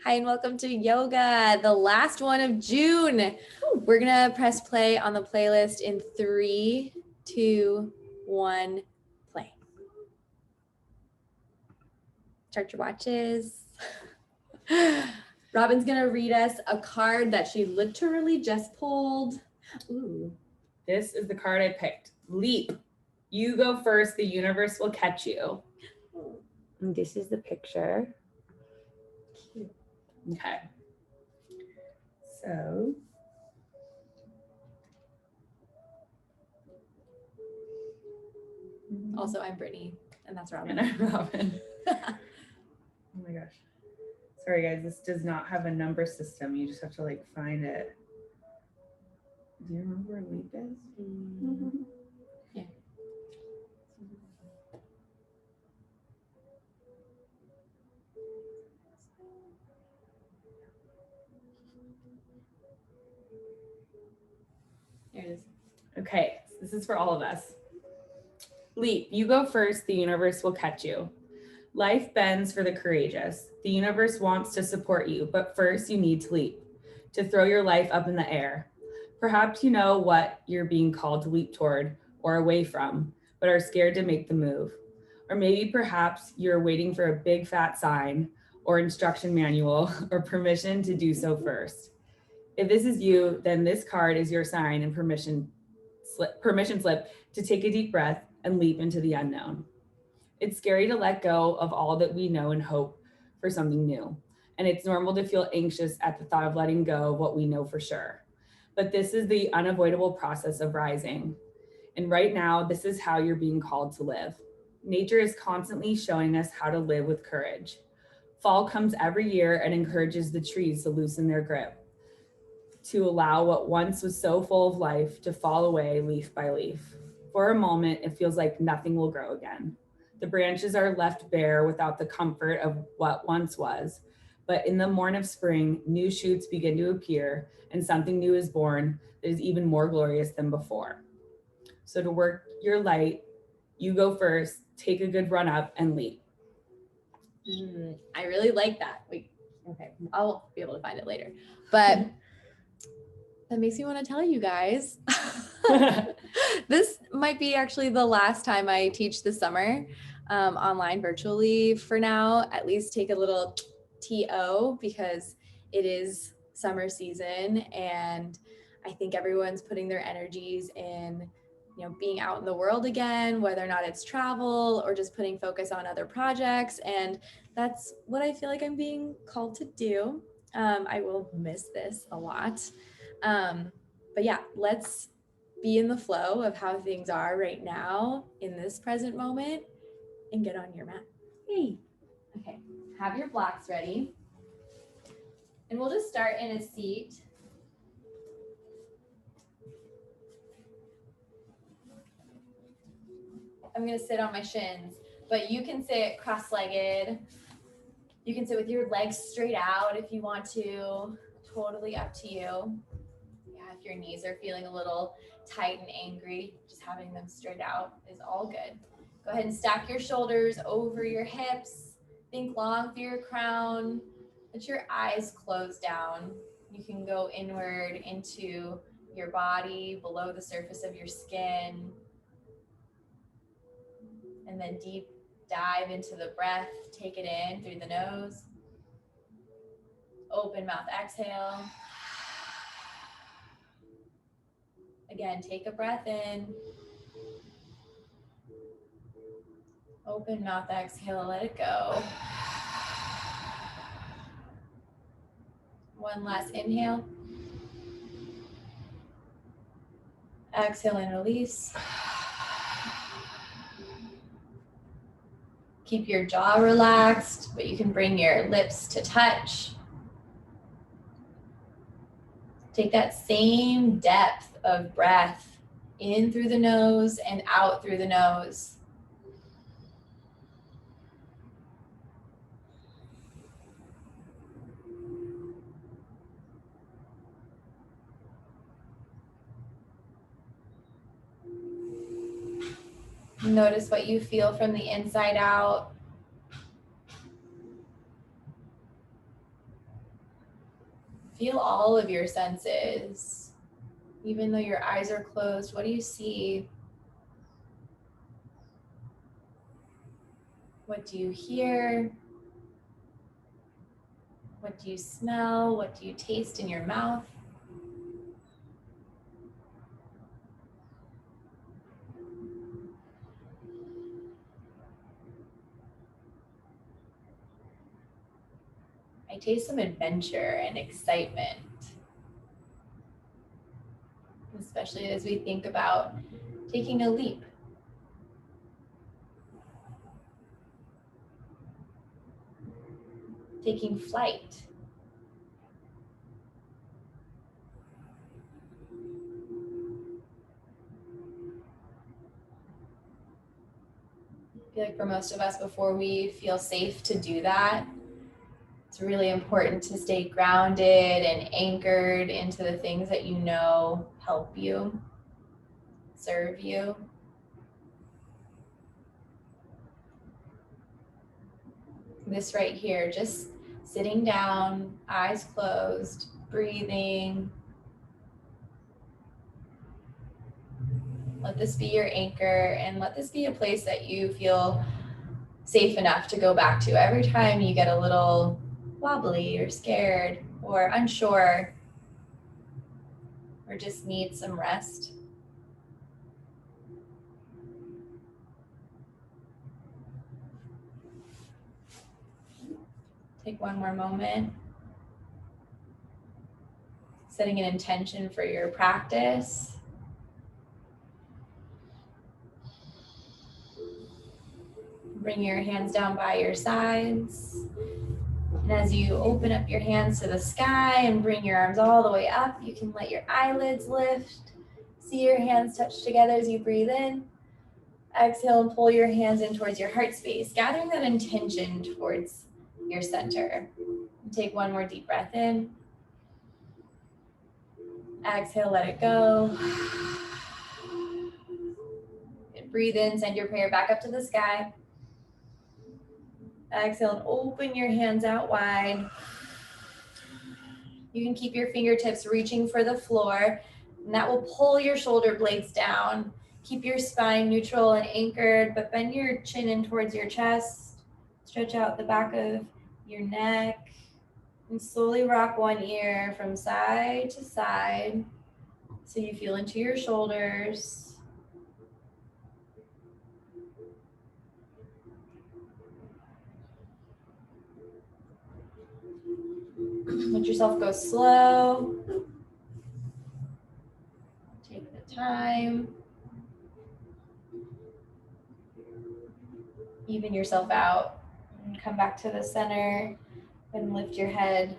Hi, and welcome to yoga, the last one of June. We're going to press play on the playlist in 3, 2, 1, play. Start your watches. Robin's going to read us a card that she literally just pulled. Ooh, this is the card I picked. Leap. You go first, the universe will catch you. And this is the picture. Cute. Okay. So. Also, I'm Brittney, and that's Robin. And I'm Robin. Oh my gosh. Sorry guys, this does not have a number system. You just have to like find it. Do you remember where leap is? Yeah. There it is. Okay, so this is for all of us. Leap. You go first, the universe will catch you. Life bends for the courageous. The universe wants to support you, but first you need to leap, to throw your life up in the air. Perhaps you know what you're being called to leap toward or away from, but are scared to make the move. Or maybe perhaps you're waiting for a big fat sign or instruction manual or permission to do so first. If this is you, then this card is your sign and permission slip to take a deep breath and leap into the unknown. It's scary to let go of all that we know and hope for something new. And it's normal to feel anxious at the thought of letting go of what we know for sure. But this is the unavoidable process of rising. And right now, this is how you're being called to live. Nature is constantly showing us how to live with courage. Fall comes every year and encourages the trees to loosen their grip, to allow what once was so full of life to fall away leaf by leaf. For a moment, it feels like nothing will grow again. The branches are left bare without the comfort of what once was. But in the morn of spring, new shoots begin to appear and something new is born that is even more glorious than before. So to work your light, you go first, take a good run up and leap. I really like that. Wait, okay, I'll be able to find it later. But that makes me want to tell you guys. This might be actually the last time I teach this summer online virtually for now. At least take a little TO because it is summer season and I think everyone's putting their energies in being out in the world again, whether or not it's travel or just putting focus on other projects. And that's what I feel like I'm being called to do. I will miss this a lot. But yeah, let's be in the flow of how things are right now in this present moment and get on your mat. Hey. Okay, have your blocks ready. And we'll just start in a seat. I'm gonna sit on my shins, but you can sit cross-legged. You can sit with your legs straight out if you want to, totally up to you. Yeah, if your knees are feeling a little tight and angry, just having them straight out is all good. Go ahead and stack your shoulders over your hips. Think long through your crown. Let your eyes close down. You can go inward into your body, below the surface of your skin. And then deep dive into the breath. Take it in through the nose. Open mouth, exhale. Again, take a breath in. Open mouth, exhale, let it go. One last inhale. Exhale and release. Keep your jaw relaxed, but you can bring your lips to touch. Take that same depth of breath in through the nose and out through the nose. Notice what you feel from the inside out. Feel all of your senses. Even though your eyes are closed, what do you see? What do you hear? What do you smell? What do you taste in your mouth? I taste some adventure and excitement, especially as we think about taking a leap. Taking flight. I feel like for most of us, before we feel safe to do that, it's really important to stay grounded and anchored into the things that you know help you, serve you. This right here, just sitting down, eyes closed, breathing. Let this be your anchor, and let this be a place that you feel safe enough to go back to every time you get a little wobbly or scared or unsure or just need some rest. Take one more moment, setting an intention for your practice. Bring your hands down by your sides. And as you open up your hands to the sky and bring your arms all the way up, you can let your eyelids lift. See your hands touch together as you breathe in. Exhale and pull your hands in towards your heart space, gathering that intention towards your center. Take one more deep breath in. Exhale, let it go. And breathe in, send your prayer back up to the sky. Exhale and open your hands out wide. You can keep your fingertips reaching for the floor, and that will pull your shoulder blades down. Keep your spine neutral and anchored, but bend your chin in towards your chest. Stretch out the back of your neck, and slowly rock one ear from side to side so you feel into your shoulders. Let yourself go slow. Take the time. Even yourself out and come back to the center and lift your head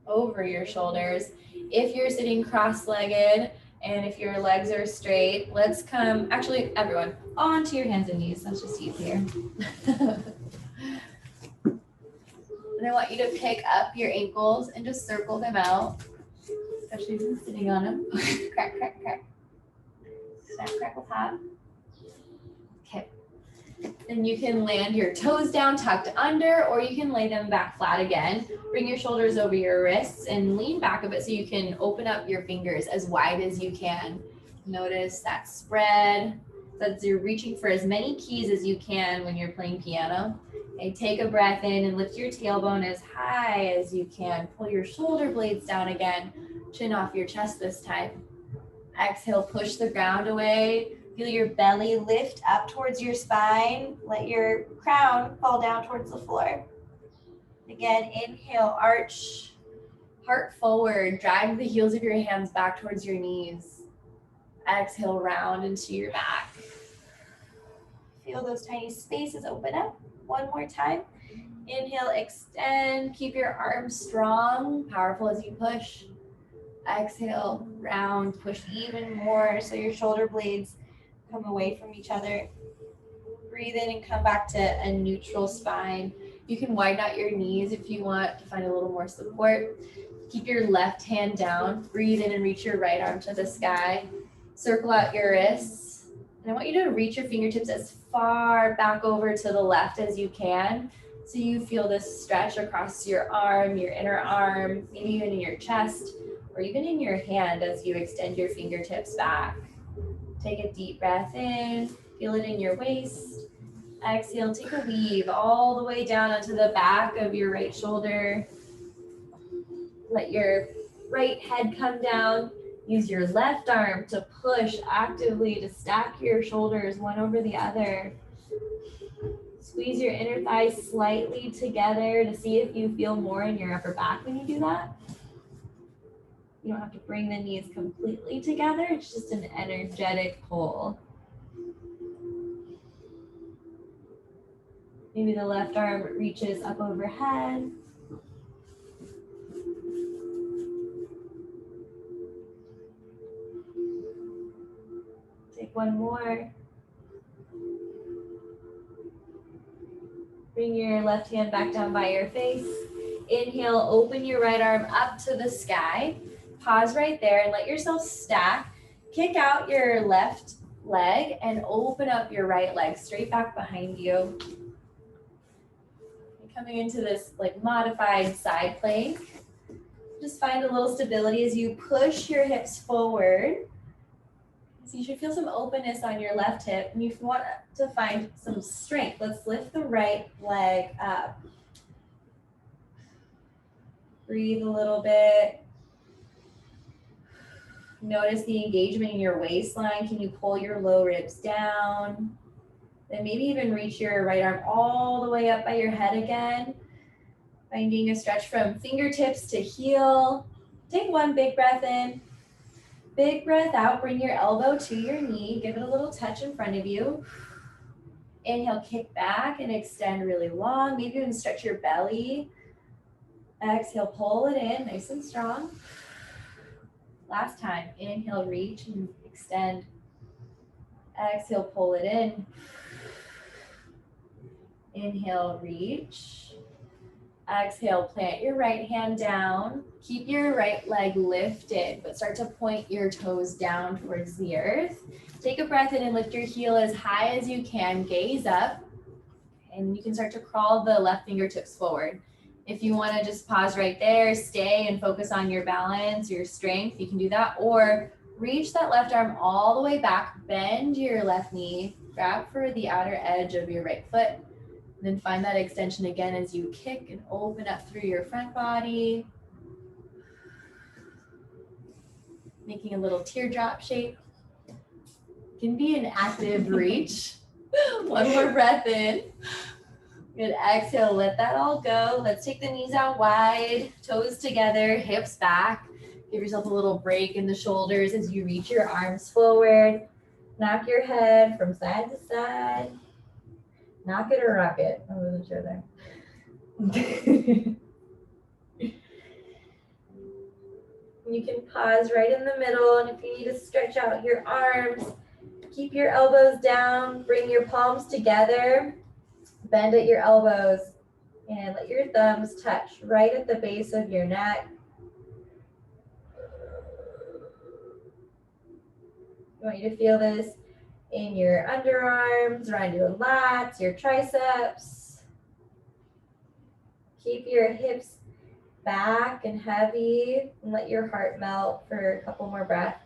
over your shoulders. If you're sitting cross-legged and if your legs are straight, let's come, actually everyone, onto your hands and knees. That's just easier. And I want you to pick up your ankles and just circle them out, especially if you're sitting on them. Crack, crack, crack. Snap, crackle, pop. Okay. Then you can land your toes down tucked under, or you can lay them back flat again. Bring your shoulders over your wrists and lean back a bit so you can open up your fingers as wide as you can. Notice that spread. That's you're reaching for as many keys as you can when you're playing piano. Okay, take a breath in and lift your tailbone as high as you can. Pull your shoulder blades down again. Chin off your chest this time. Exhale, push the ground away. Feel your belly lift up towards your spine. Let your crown fall down towards the floor. Again, inhale, arch, heart forward. Drag the heels of your hands back towards your knees. Exhale, round into your back. Feel those tiny spaces open up. One more time. Inhale, extend. Keep your arms strong, powerful as you push. Exhale, round, push even more so your shoulder blades come away from each other. Breathe in and come back to a neutral spine. You can widen out your knees if you want to find a little more support. Keep your left hand down. Breathe in and reach your right arm to the sky. Circle out your wrists. And I want you to reach your fingertips as far back over to the left as you can So you feel this stretch across your arm, your inner arm, maybe even in your chest, or even in your hand as you extend your fingertips back. Take a deep breath in, feel it in your waist. Exhale, take a weave all the way down onto the back of your right shoulder. Let your right head come down. Use your left arm to push actively to stack your shoulders one over the other. Squeeze your inner thighs slightly together to see if you feel more in your upper back when you do that. You don't have to bring the knees completely together. It's just an energetic pull. Maybe the left arm reaches up overhead. Take one more. Bring your left hand back down by your face. Inhale, open your right arm up to the sky. Pause right there and let yourself stack. Kick out your left leg and open up your right leg straight back behind you. You're coming into this like modified side plank. Just find a little stability as you push your hips forward. So you should feel some openness on your left hip, and you want to find some strength. Let's lift the right leg up. Breathe a little bit. Notice the engagement in your waistline. Can you pull your low ribs down? Then maybe even reach your right arm all the way up by your head again. Finding a stretch from fingertips to heel. Take one big breath in. Big breath out, bring your elbow to your knee, give it a little touch in front of you. Inhale, kick back and extend really long, maybe even stretch your belly. Exhale, pull it in, nice and strong. Last time, inhale, reach and extend. Exhale, pull it in. Inhale, reach. Exhale, plant your right hand down. Keep your right leg lifted, but start to point your toes down towards the earth. Take a breath in and lift your heel as high as you can. Gaze up, and you can start to crawl the left fingertips forward. If you want to just pause right there, stay and focus on your balance, your strength, you can do that. Or reach that left arm all the way back, bend your left knee, grab for the outer edge of your right foot. Then find that extension again as you kick and open up through your front body. Making a little teardrop shape. Can be an active reach. One more breath in. Good, exhale, let that all go. Let's take the knees out wide, toes together, hips back. Give yourself a little break in the shoulders as you reach your arms forward. Knock your head from side to side. Knock it or rock it. I wasn't sure there. You can pause right in the middle, and if you need to stretch out your arms, keep your elbows down, bring your palms together, bend at your elbows, and let your thumbs touch right at the base of your neck. I want you to feel this in your underarms, around your lats, your triceps. Keep your hips back and heavy, and let your heart melt for a couple more breaths.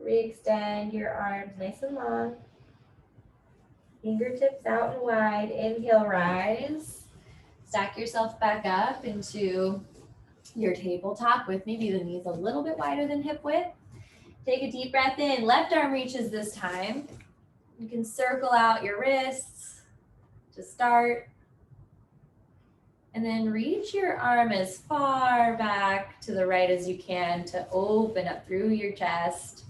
Re-extend your arms nice and long. Fingertips out and wide. Inhale, rise. Stack yourself back up into your tabletop with maybe the knees a little bit wider than hip width. Take a deep breath in. Left arm reaches this time. You can circle out your wrists to start. And then reach your arm as far back to the right as you can to open up through your chest,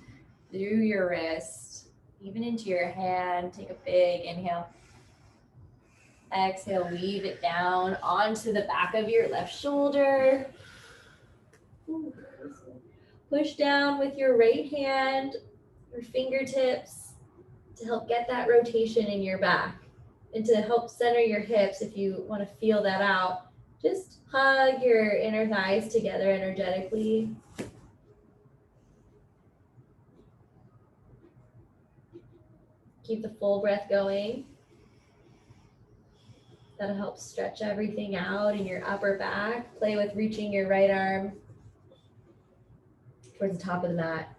through your wrist. Even into your hand. Take a big inhale. Exhale, weave it down onto the back of your left shoulder. Push down with your right hand, your fingertips, to help get that rotation in your back. And to help center your hips, if you want to feel that out, Just hug your inner thighs together energetically. Keep the full breath going. That'll help stretch everything out in your upper back. Play with reaching your right arm towards the top of the mat.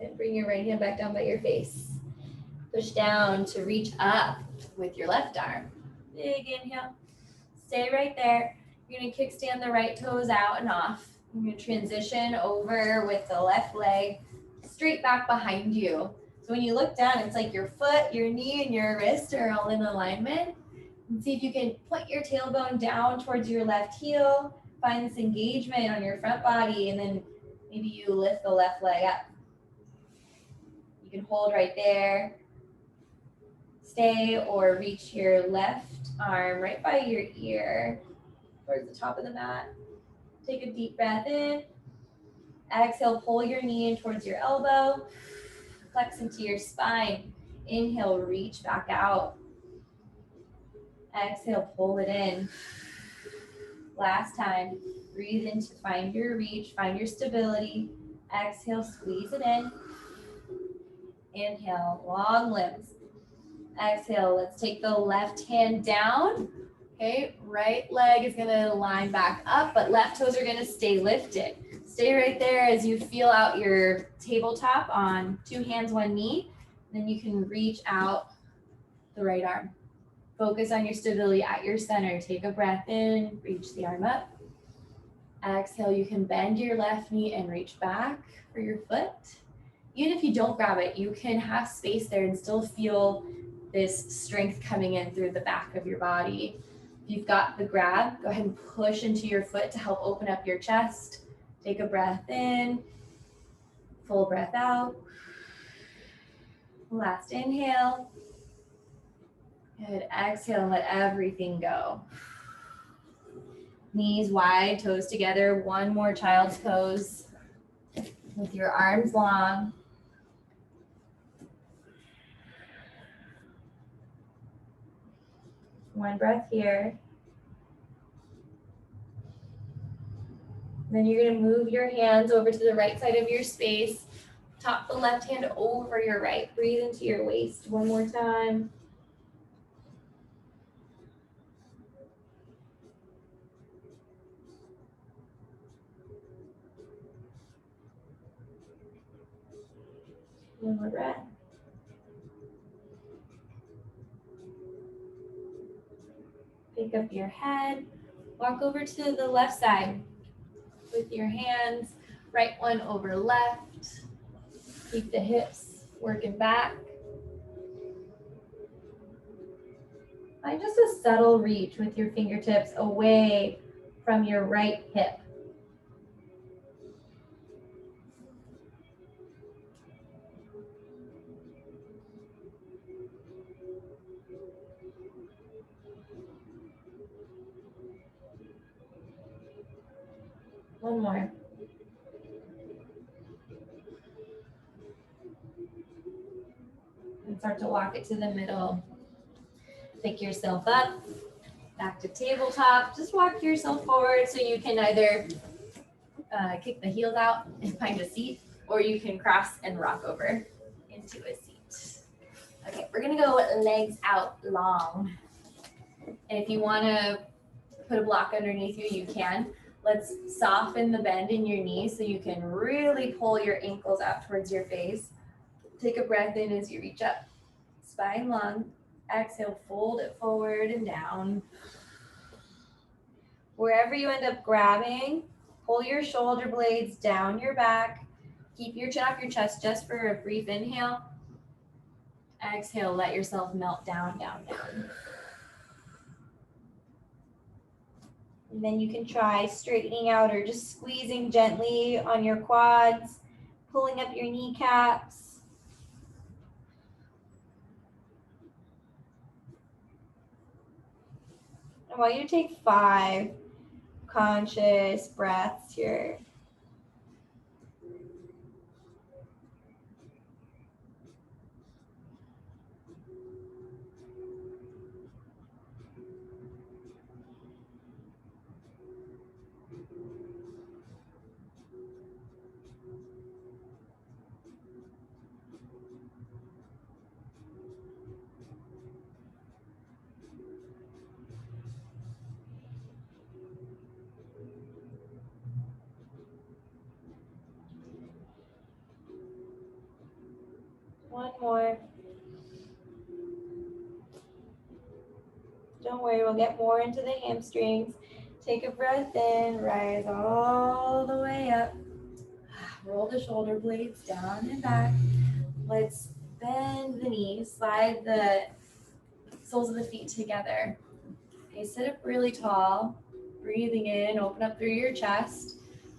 And bring your right hand back down by your face. Push down to reach up with your left arm. Big inhale. Stay right there. You're going to kickstand the right toes out and off. You're going to transition over with the left leg straight back behind you. So when you look down, it's like your foot, your knee, and your wrist are all in alignment. And see if you can point your tailbone down towards your left heel. Find this engagement on your front body, and then maybe you lift the left leg up. You can hold right there. Stay or reach your left arm right by your ear towards the top of the mat. Take a deep breath in. Exhale, pull your knee in towards your elbow. Flex into your spine. Inhale, reach back out. Exhale, pull it in. Last time. Breathe in to find your reach, find your stability. Exhale, squeeze it in. Inhale, long limbs. Exhale, let's take the left hand down. Okay, right leg is gonna line back up, but left toes are gonna stay lifted. Stay right there as you feel out your tabletop on 2 hands, 1 knee. Then you can reach out the right arm. Focus on your stability at your center. Take a breath in, reach the arm up. Exhale, you can bend your left knee and reach back for your foot. Even if you don't grab it, you can have space there and still feel this strength coming in through the back of your body. If you've got the grab, go ahead and push into your foot to help open up your chest. Take a breath in, full breath out. Last inhale. Good, exhale and let everything go. Knees wide, toes together. 1 more child's pose with your arms long. One breath here. Then you're going to move your hands over to the right side of your space. Top the left hand over your right. Breathe into your waist. 1 more time. One more breath. Pick up your head. Walk over to the left side with your hands. Right one over left. Keep the hips working back. Find just a subtle reach with your fingertips away from your right hip. One more. And start to walk it to the middle. Pick yourself up, back to tabletop. Just walk yourself forward so you can either kick the heels out and find a seat, or you can cross and rock over into a seat. Okay, we're gonna go legs out long. And if you wanna put a block underneath you, you can. Let's soften the bend in your knees so you can really pull your ankles out towards your face. Take a breath in as you reach up. Spine long. Exhale, fold it forward and down. Wherever you end up grabbing, pull your shoulder blades down your back. Keep your chin off your chest just for a brief inhale. Exhale, let yourself melt down, down, down. And then you can try straightening out or just squeezing gently on your quads, pulling up your kneecaps. want you to take 5 conscious breaths here. One more. Don't worry, we'll get more into the hamstrings. Take a breath in, rise all the way up. Roll the shoulder blades down and back. Let's bend the knees, slide the soles of the feet together. Okay, sit up really tall. Breathing in, open up through your chest.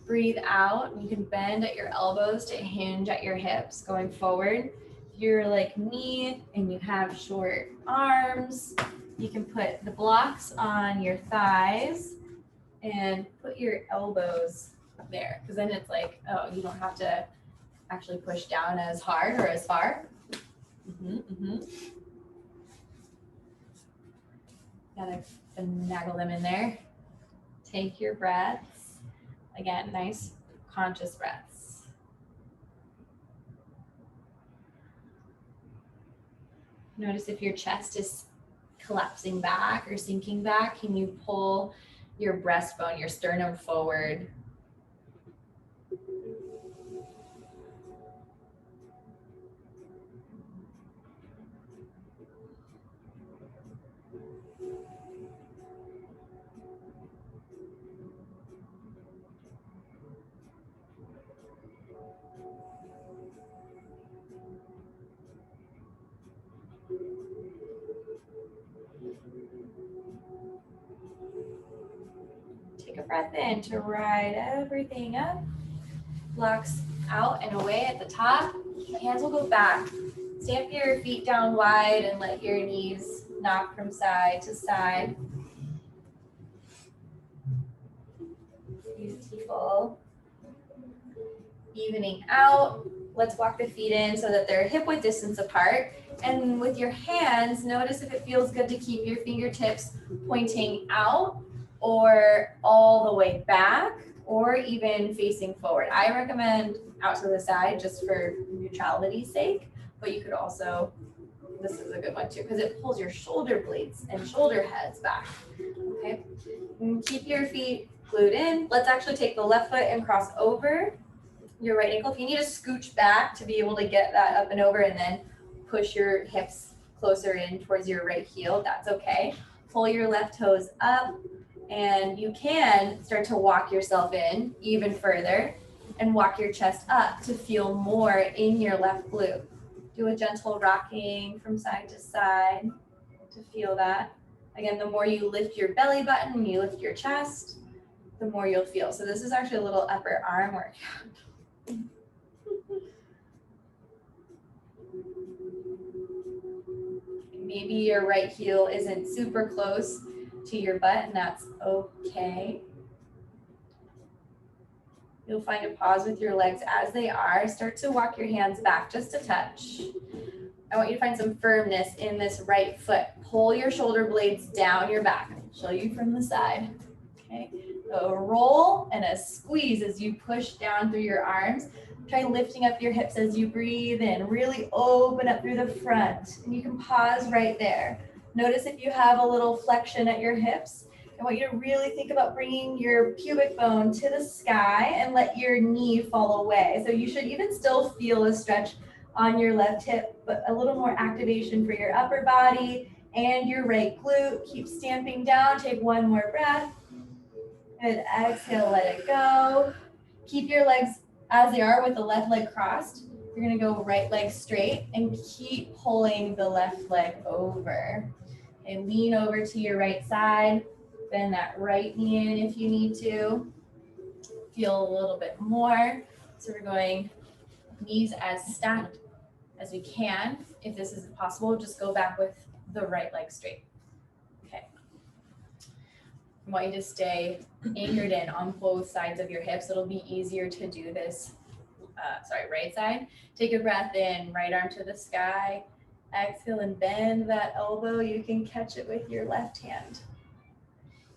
Breathe out. You can bend at your elbows to hinge at your hips. Going forward, if you're like me and you have short arms, you can put the blocks on your thighs and put your elbows there, because then it's like, oh, you don't have to actually push down as hard or as far. Gotta finagle them in there. Take your breaths. Again, nice conscious breaths. Notice if your chest is collapsing back or sinking back, can you pull your breastbone, your sternum forward? Take a breath in to ride everything up. Blocks out and away at the top. Hands will go back. Stamp your feet down wide and let your knees knock from side to side. Beautiful. Evening out. Let's walk the feet in so that they're hip width distance apart. And with your hands, notice if it feels good to keep your fingertips pointing out or all the way back or even facing forward. I recommend out to the side just for neutrality's sake, but you could also, this is a good one too, because it pulls your shoulder blades and shoulder heads back. Okay, and keep your feet glued in. Let's actually take the left foot and cross over your right ankle. If you need to scooch back to be able to get that up and over and then push your hips closer in towards your right heel, that's okay. Pull your left toes up and you can start to walk yourself in even further and walk your chest up to feel more in your left glute. Do a gentle rocking from side to side to feel that. Again, the more you lift your belly button and you lift your chest, the more you'll feel. So this is actually a little upper arm workout. Maybe your right heel isn't super close to your butt, and that's okay. You'll find a pause with your legs as they are. Start to walk your hands back just a touch. I want you to find some firmness in this right foot. Pull your shoulder blades down your back. I'll show you from the side. Okay, a roll and a squeeze as you push down through your arms. Try lifting up your hips as you breathe in. Really open up through the front. And you can pause right there. Notice if you have a little flexion at your hips. I want you to really think about bringing your pubic bone to the sky and let your knee fall away. So you should even still feel a stretch on your left hip, but a little more activation for your upper body and your right glute. Keep stamping down. Take one more breath. And exhale, let it go. Keep your legs as they are with the left leg crossed. You're gonna go right leg straight and keep pulling the left leg over. And lean over to your right side. Bend that right knee in if you need to. Feel a little bit more. So we're going knees as stacked as we can. If this isn't possible, just go back with the right leg straight. Okay. I want you to stay anchored in on both sides of your hips. It'll be easier to do this, right side. Take a breath in, right arm to the sky. Exhale and bend that elbow. You can catch it with your left hand.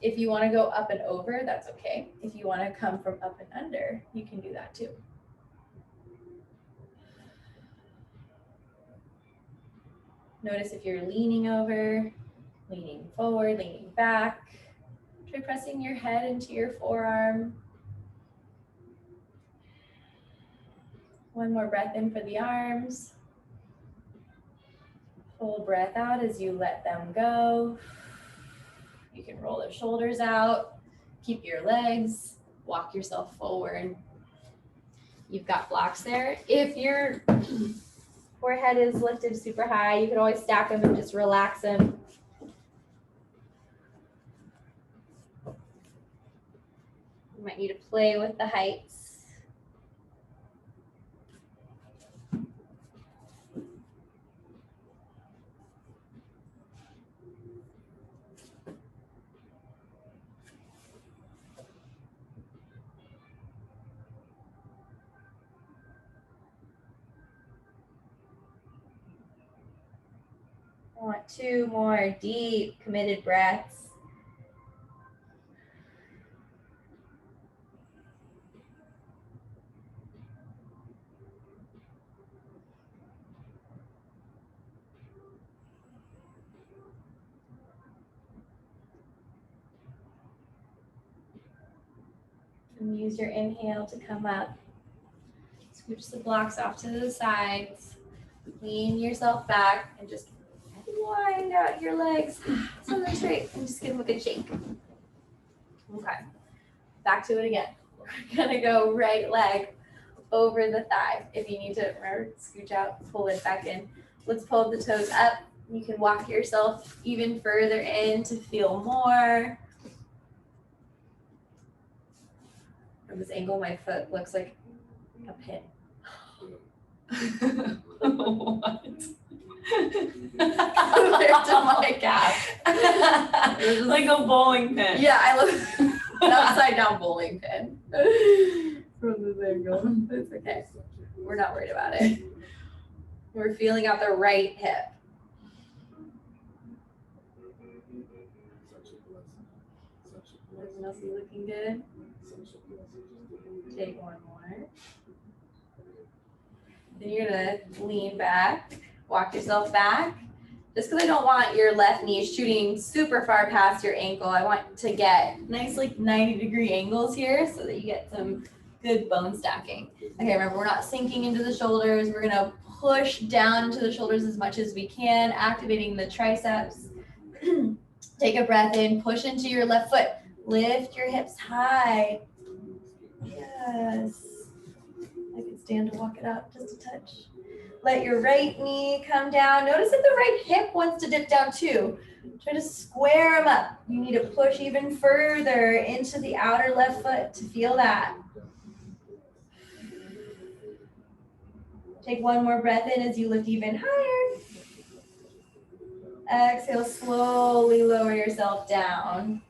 If you want to go up and over, that's okay. If you want to come from up and under, you can do that too. Notice if you're leaning over, leaning forward, leaning back. Try pressing your head into your forearm. One more breath in for the arms. Full breath out as you let them go. You can roll the shoulders out, keep your legs, walk yourself forward. You've got blocks there. If your forehead is lifted super high, you can always stack them and just relax them. You might need to play with the heights. I want 2 more deep, committed breaths. And use your inhale to come up. Scooch the blocks off to the sides. Lean yourself back and just wind out your legs so they're straight and just give them a good shake. Okay, back to it again. We're gonna go right leg over the thigh. If you need to, remember, scooch out, pull it back in. Let's pull the toes up. You can walk yourself even further in to feel more. From this angle, my foot looks like a pin. What? Compared to my calf. Like a bowling pin. Yeah, I look an upside down bowling pin from this angle. It's okay. We're not worried about it. We're feeling out the right hip. Everyone else is looking good. Take one more. Then you're gonna lean back, walk yourself back. Just because I don't want your left knee shooting super far past your ankle, I want to get nice like 90-degree angles here so that you get some good bone stacking. Okay, remember we're not sinking into the shoulders. We're gonna push down into the shoulders as much as we can, activating the triceps. Take a breath in, push into your left foot. Lift your hips high. Yes. I can stand to walk it up just a touch. Let your right knee come down. Notice if the right hip wants to dip down too. Try to square them up. You need to push even further into the outer left foot to feel that. Take one more breath in as you lift even higher. Exhale, slowly lower yourself down.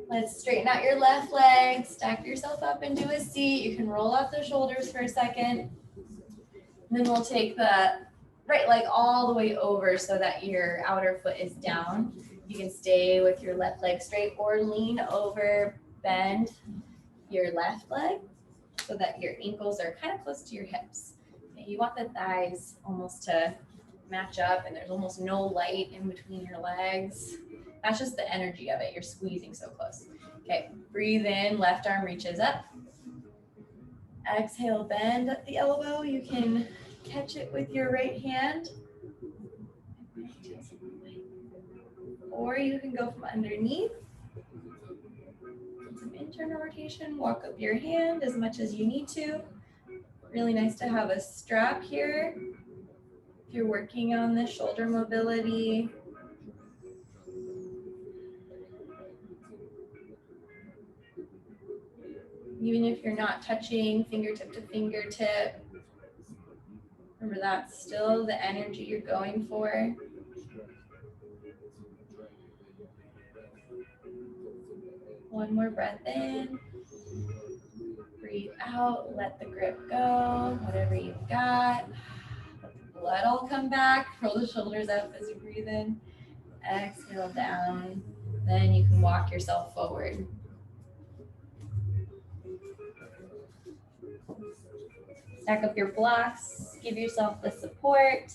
Let's straighten out your left leg, stack yourself up into a seat. You can roll out the shoulders for a second. And then we'll take the right leg all the way over so that your outer foot is down. You can stay with your left leg straight or lean over, bend your left leg so that your ankles are kind of close to your hips. Okay, you want the thighs almost to match up and there's almost no light in between your legs. That's just the energy of it. You're squeezing so close. Okay, breathe in, left arm reaches up. Exhale, bend at the elbow. You can catch it with your right hand. Or you can go from underneath. Some internal rotation, walk up your hand as much as you need to. Really nice to have a strap here. If you're working on the shoulder mobility. Even if you're not touching fingertip to fingertip, remember that's still the energy you're going for. One more breath in. Breathe out, let the grip go, whatever you've got. Let the blood all come back. Roll the shoulders up as you breathe in. Exhale down. Then you can walk yourself forward. Stack up your blocks. Give yourself the support.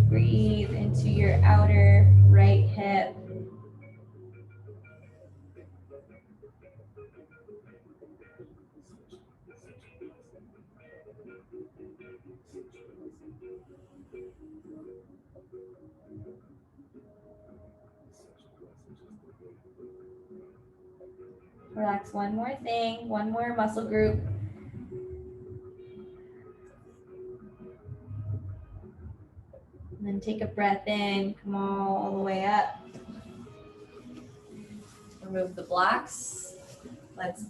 Breathe into your outer right hip. Relax one more thing, one more muscle group. And then take a breath in, come all the way up. Remove the blocks. Let's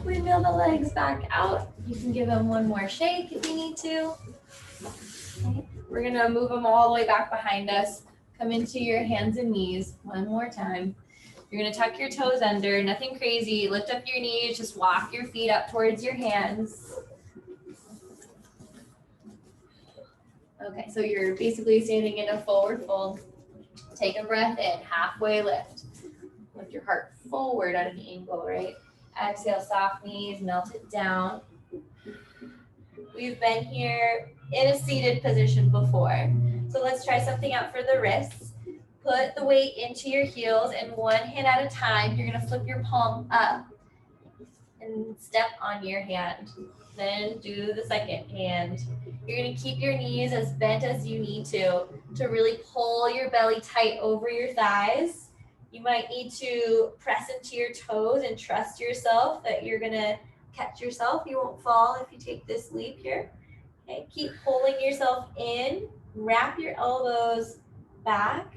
windmill the legs back out. You can give them one more shake if you need to. Okay. We're gonna move them all the way back behind us. Come into your hands and knees one more time. You're gonna tuck your toes under, nothing crazy. Lift up your knees, just walk your feet up towards your hands. Okay, so you're basically standing in a forward fold. Take a breath in, halfway lift. Lift your heart forward at an angle, right? Exhale, soft knees, melt it down. We've been here in a seated position before. So let's try something out for the wrists. Put the weight into your heels and one hand at a time, you're gonna flip your palm up and step on your hand. Then do the second hand. You're gonna keep your knees as bent as you need to really pull your belly tight over your thighs. You might need to press into your toes and trust yourself that you're gonna catch yourself. You won't fall if you take this leap here. Okay, keep pulling yourself in. Wrap your elbows back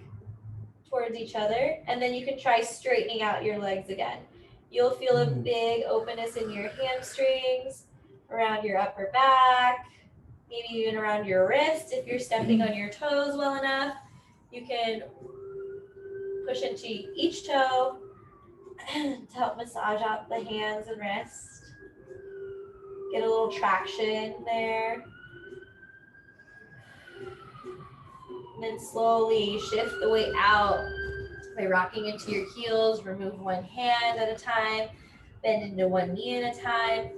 towards each other, and then you can try straightening out your legs again. You'll feel a big openness in your hamstrings, around your upper back, maybe even around your wrist. If you're stepping on your toes well enough, you can push into each toe to help massage out the hands and wrists. Get a little traction there. And then slowly shift the weight out by rocking into your heels. Remove one hand at a time. Bend into one knee at a time.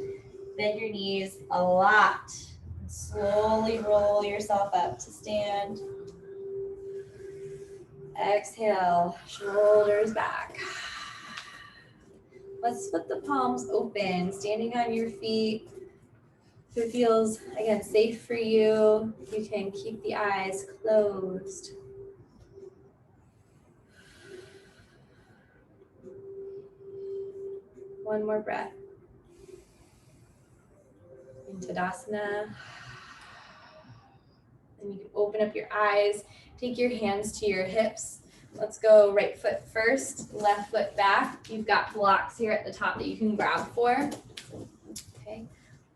Bend your knees a lot. And slowly roll yourself up to stand. Exhale, shoulders back. Let's split the palms open, standing on your feet. If it feels, again, safe for you, you can keep the eyes closed. One more breath. In Tadasana. And you can open up your eyes, take your hands to your hips. Let's go right foot first, left foot back. You've got blocks here at the top that you can grab for. Okay,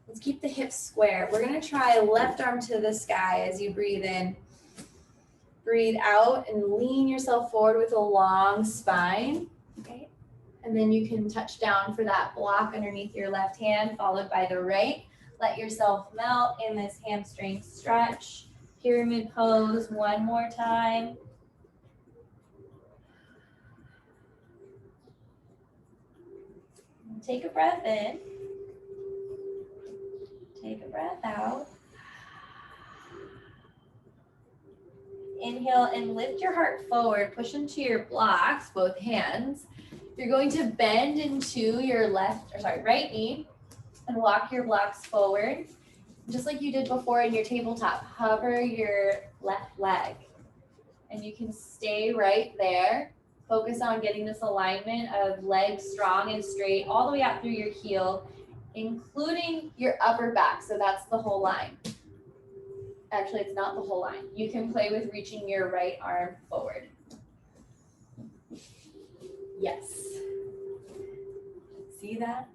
let's keep the hips square. We're gonna try left arm to the sky as you breathe in. Breathe out and lean yourself forward with a long spine. Okay, and then you can touch down for that block underneath your left hand, followed by the right. Let yourself melt in this hamstring stretch. Pyramid pose one more time. Take a breath in. Take a breath out. Inhale and lift your heart forward. Push into your blocks, both hands. You're going to bend into your right knee and walk your blocks forward. Just like you did before in your tabletop, hover your left leg. And you can stay right there. Focus on getting this alignment of legs strong and straight all the way out through your heel, including your upper back. So that's the whole line. Actually, it's not the whole line. You can play with reaching your right arm forward. Yes. See that?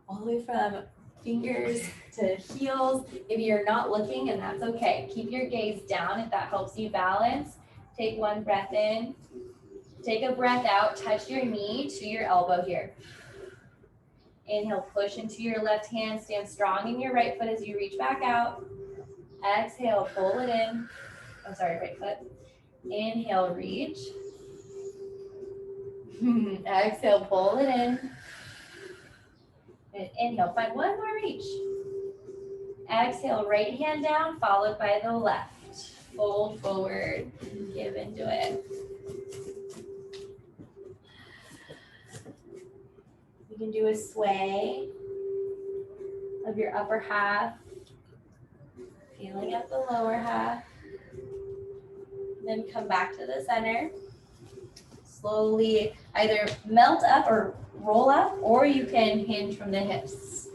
All the way from fingers to heels. Maybe you're not looking, and that's okay. Keep your gaze down if that helps you balance. Take one breath in. Take a breath out. Touch your knee to your elbow here. Inhale, push into your left hand. Stand strong in your right foot as you reach back out. Exhale, pull it in. Oh, sorry, right foot. Inhale, reach. Exhale, pull it in. And inhale, find one more reach. Exhale, right hand down, followed by the left. Fold forward, give into it. You can do a sway of your upper half, feeling up the lower half. Then come back to the center. Slowly either melt up or roll up, or you can hinge from the hips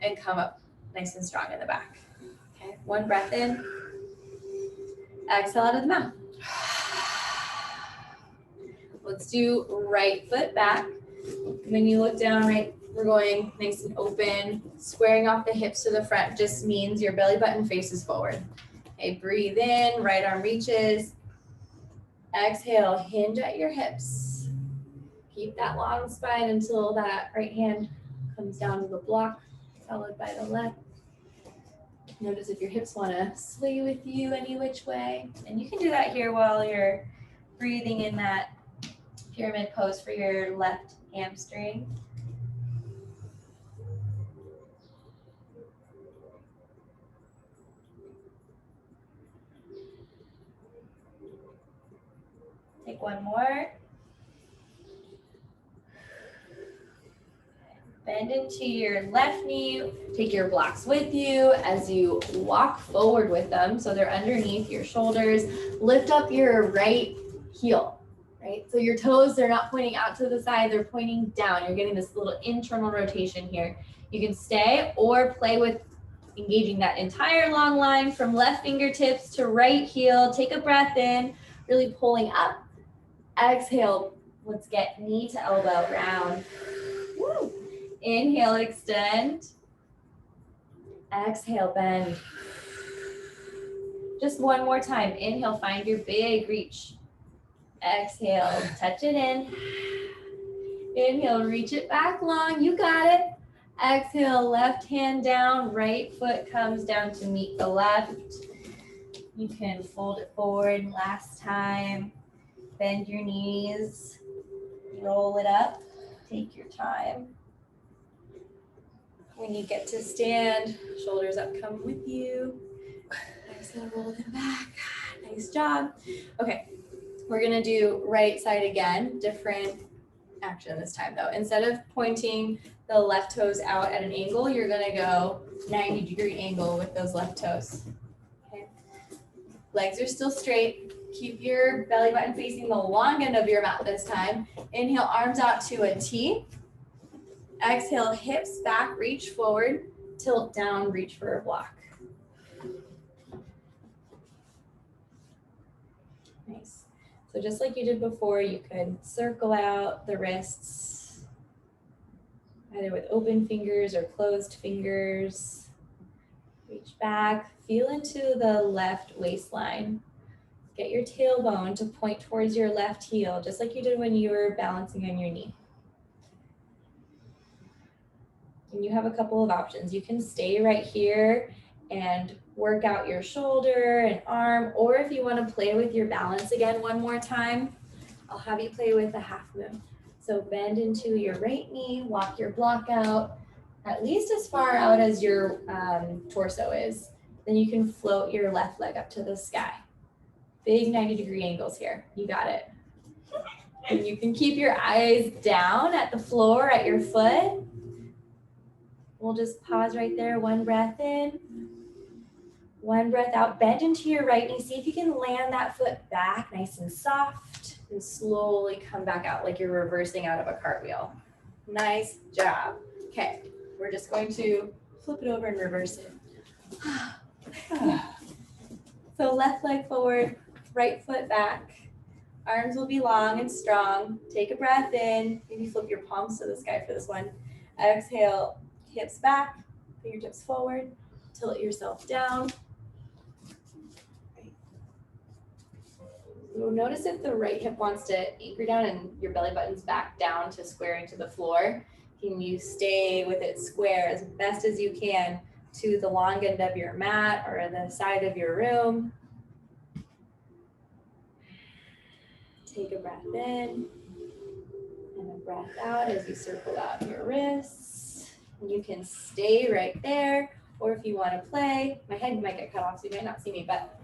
and come up nice and strong in the back. Okay, one breath in. Exhale out of the mouth. Let's do right foot back. When you look down, right, we're going nice and open. Squaring off the hips to the front just means your belly button faces forward. Okay, breathe in, right arm reaches. Exhale, hinge at your hips. Keep that long spine until that right hand comes down to the block, followed by the left. Notice if your hips want to sway with you any which way. And you can do that here while you're breathing in that pyramid pose for your left hamstring. Take one more. Bend into your left knee. Take your blocks with you as you walk forward with them. So they're underneath your shoulders. Lift up your right heel, right? So your toes, they're not pointing out to the side, they're pointing down. You're getting this little internal rotation here. You can stay or play with engaging that entire long line from left fingertips to right heel. Take a breath in, really pulling up. Exhale, let's get knee to elbow round. Woo. Inhale, extend. Exhale, bend. Just one more time. Inhale, find your big reach. Exhale, touch it in. Inhale, reach it back long. You got it. Exhale, left hand down. Right foot comes down to meet the left. You can fold it forward. Last time. Bend your knees. Roll it up. Take your time. When you get to stand, shoulders up, come with you. Exhale, roll them back. Nice job. Okay, we're gonna do right side again. Different action this time though. Instead of pointing the left toes out at an angle, you're gonna go 90-degree angle with those left toes. Okay. Legs are still straight. Keep your belly button facing the long end of your mat this time. Inhale, arms out to a T. Exhale, hips back, reach forward, tilt down, reach for a block. Nice. So just like you did before, you could circle out the wrists, either with open fingers or closed fingers. Reach back, feel into the left waistline. Get your tailbone to point towards your left heel, just like you did when you were balancing on your knee. And you have a couple of options. You can stay right here and work out your shoulder and arm, or if you want to play with your balance again one more time, I'll have you play with the half moon. So bend into your right knee, walk your block out, at least as far out as your torso is. Then you can float your left leg up to the sky. Big 90-degree angles here. You got it. And you can keep your eyes down at the floor at your foot. We'll just pause right there. One breath in, one breath out. Bend into your right knee. See if you can land that foot back nice and soft and slowly come back out like you're reversing out of a cartwheel. Nice job. Okay, we're just going to flip it over and reverse it. So left leg forward, right foot back. Arms will be long and strong. Take a breath in. Maybe flip your palms to the sky for this one. Exhale. Hips back, Fingertips forward, tilt yourself down. So notice if the right hip wants to anchor down and your belly button's back down to squaring to the floor. Can you stay with it square as best as you can to the long end of your mat or the side of your room? Take a breath in and a breath out as you circle out your wrists. You can stay right there, or if you want to play, my head might get cut off so you might not see me, but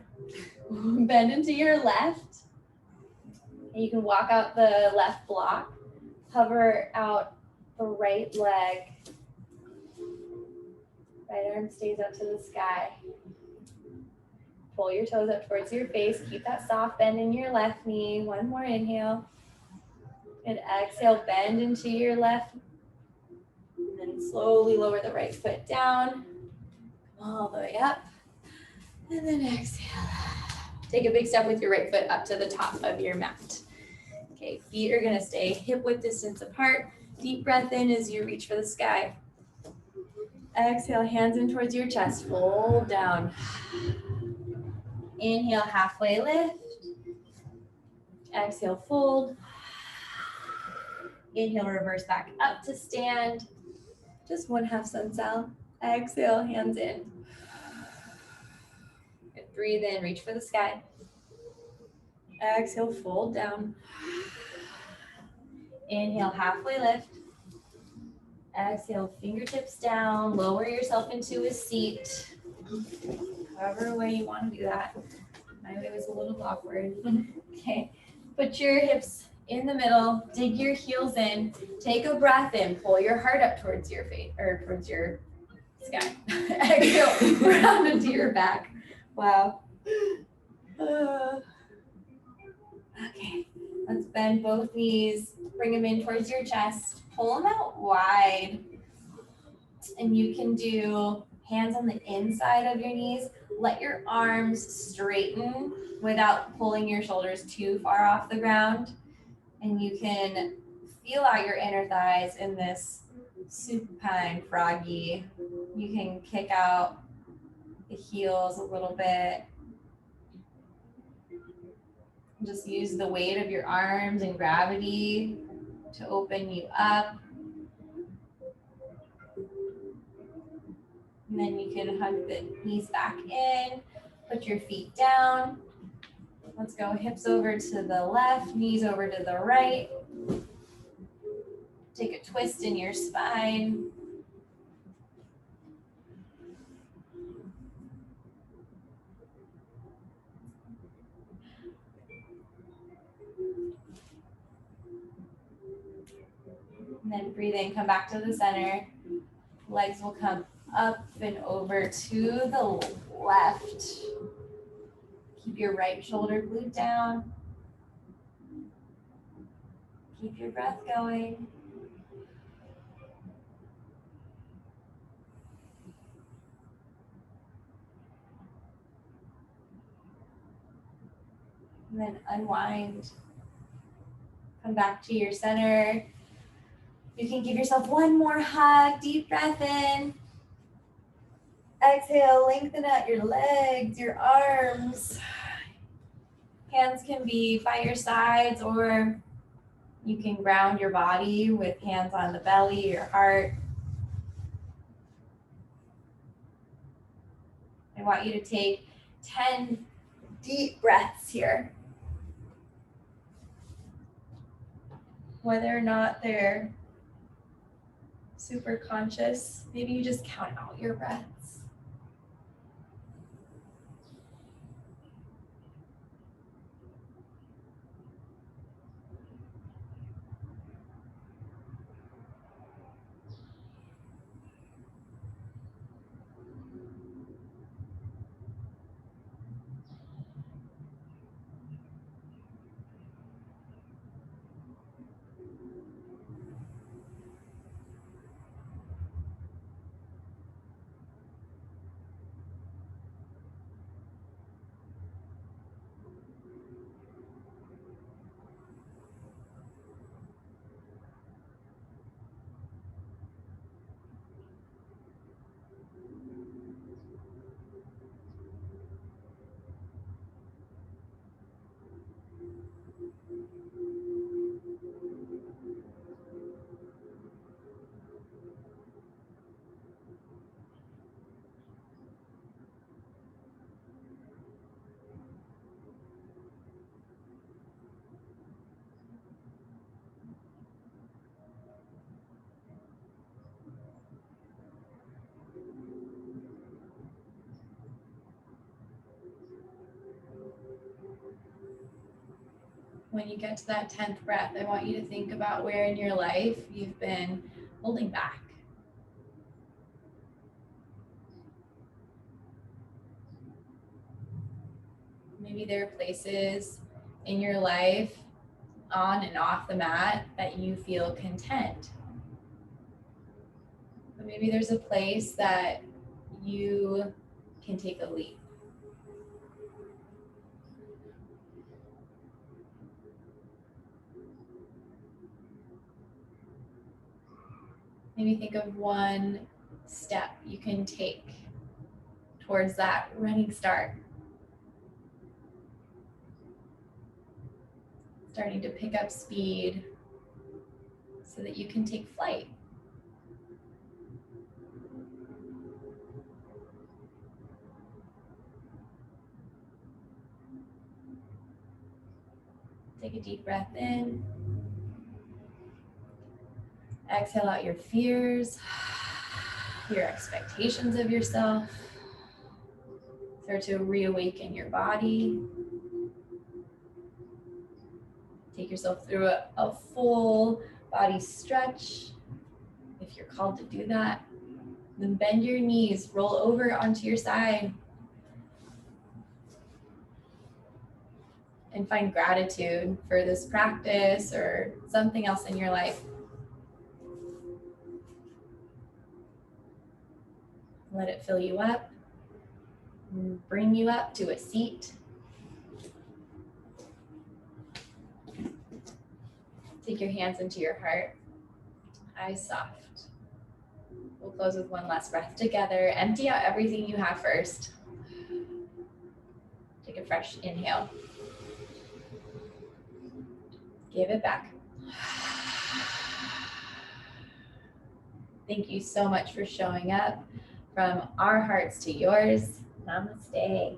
bend into your left. And you can walk out the left block, hover out the right leg. Right arm stays up to the sky. Pull your toes up towards your face. Keep that soft bend in your left knee. One more inhale. And exhale, bend into your left. And then slowly lower the right foot down. All the way up. And then exhale. Take a big step with your right foot up to the top of your mat. Okay, feet are gonna stay hip width distance apart. Deep breath in as you reach for the sky. Exhale, hands in towards your chest, fold down. Inhale, halfway lift. Exhale, fold. Inhale, reverse back up to stand. Just one half sun cell. Exhale, hands in. Good. Breathe in, reach for the sky. Exhale, fold down. Inhale, halfway lift. Exhale, fingertips down. Lower yourself into a seat. However way you want to do that. My way was a little awkward. Okay. Put your hips in the middle. Dig your heels in. Take a breath in. Pull your heart up towards your face or towards your sky. Exhale, round into your back. Wow. Okay. Let's bend both knees. Bring them in towards your chest. Pull them out wide. And you can do hands on the inside of your knees. Let your arms straighten without pulling your shoulders too far off the ground. And you can feel out your inner thighs in this supine froggy. You can kick out the heels a little bit. Just use the weight of your arms and gravity to open you up. And then you can hug the knees back in, put your feet down. Let's go hips over to the left, knees over to the right. Take a twist in your spine. And then breathe in, come back to the center. Legs will come up and over to the left. Keep your right shoulder glued down. Keep your breath going. And then unwind. Come back to your center. You can give yourself one more hug. Deep breath in. Exhale, lengthen out your legs, your arms. Hands can be by your sides, or you can ground your body with hands on the belly, your heart. I want you to take 10 deep breaths here. Whether or not they're super conscious, maybe you just count out your breaths. When you get to that 10th breath, I want you to think about where in your life you've been holding back. Maybe there are places in your life on and off the mat that you feel content. But maybe there's a place that you can take a leap. Maybe think of one step you can take towards that running start. Starting to pick up speed so that you can take flight. Take a deep breath in. Exhale out your fears, your expectations of yourself. Start to reawaken your body. Take yourself through a full body stretch, if you're called to do that. Then bend your knees, roll over onto your side. And find gratitude for this practice or something else in your life. Let it fill you up, bring you up to a seat. Take your hands into your heart, eyes soft. We'll close with one last breath together. Empty out everything you have first. Take a fresh inhale. Give it back. Thank you so much for showing up. From our hearts to yours, namaste.